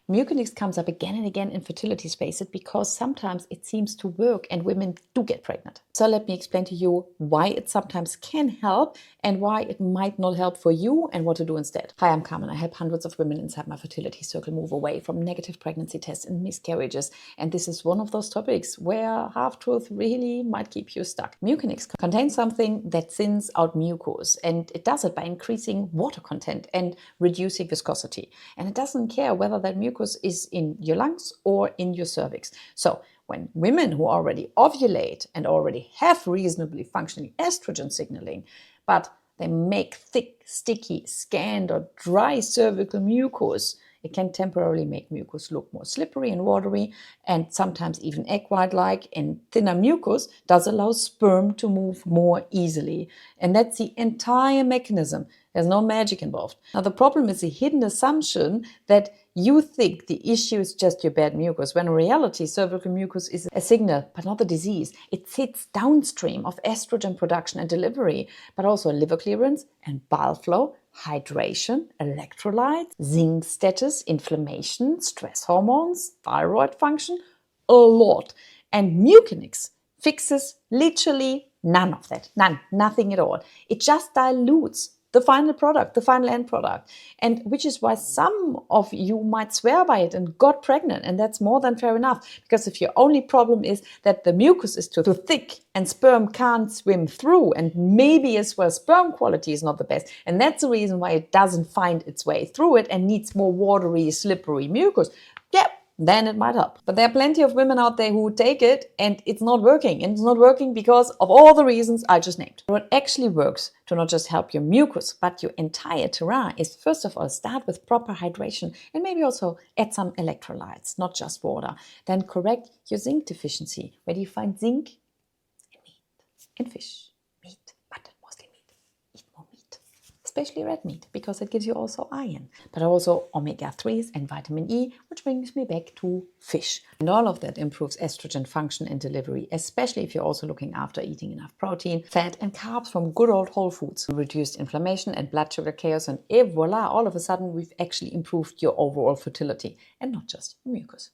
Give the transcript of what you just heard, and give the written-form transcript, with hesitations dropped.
Mucinex comes up again and again in fertility spaces because sometimes it seems to work and women do get pregnant. So let me explain to you why it sometimes can help and why it might not help for you and what to do instead. Hi, I'm Carmen. I help hundreds of women inside my fertility circle move away from negative pregnancy tests and miscarriages. And this is one of those topics where half-truth really might keep you stuck. Mucinex contains something that thins out mucus, and it does it by increasing water content and reducing viscosity. And it doesn't care whether that mucus is in your lungs or in your cervix. So when women who already ovulate and already have reasonably functioning estrogen signaling, but they make thick, sticky, scanned or dry cervical mucus, it can temporarily make mucus look more slippery and watery, and sometimes even egg white-like. And thinner mucus does allow sperm to move more easily. And that's the entire mechanism. There's no magic involved. Now, the problem is the hidden assumption that you think the issue is just your bad mucus, when in reality, cervical mucus is a signal, but not a disease. It sits downstream of estrogen production and delivery, but also liver clearance and bile flow, hydration, electrolytes, zinc status, inflammation, stress hormones, thyroid function, a lot. And Mucinex fixes literally none of that. Nothing at all. It just dilutes the final product, the final end product. And which is why some of you might swear by it and got pregnant. And that's more than fair enough. Because if your only problem is that the mucus is too thick and sperm can't swim through, and maybe as well sperm quality is not the best, and that's the reason why it doesn't find its way through it and needs more watery, slippery mucus, yeah, then it might help. But there are plenty of women out there who take it and it's not working. And it's not working because of all the reasons I just named. What actually works to not just help your mucus, but your entire terrain is, first of all, start with proper hydration and maybe also add some electrolytes, not just water. Then correct your zinc deficiency. Where do you find zinc? In meat, in fish, meat, but mostly meat. Eat more meat. Especially red meat, because it gives you also iron, but also omega-3s and vitamin E, which brings me back to fish. And all of that improves estrogen function and delivery, especially if you're also looking after eating enough protein, fat and carbs from good old whole foods. Reduced inflammation and blood sugar chaos, and voila, all of a sudden we've actually improved your overall fertility and not just mucus.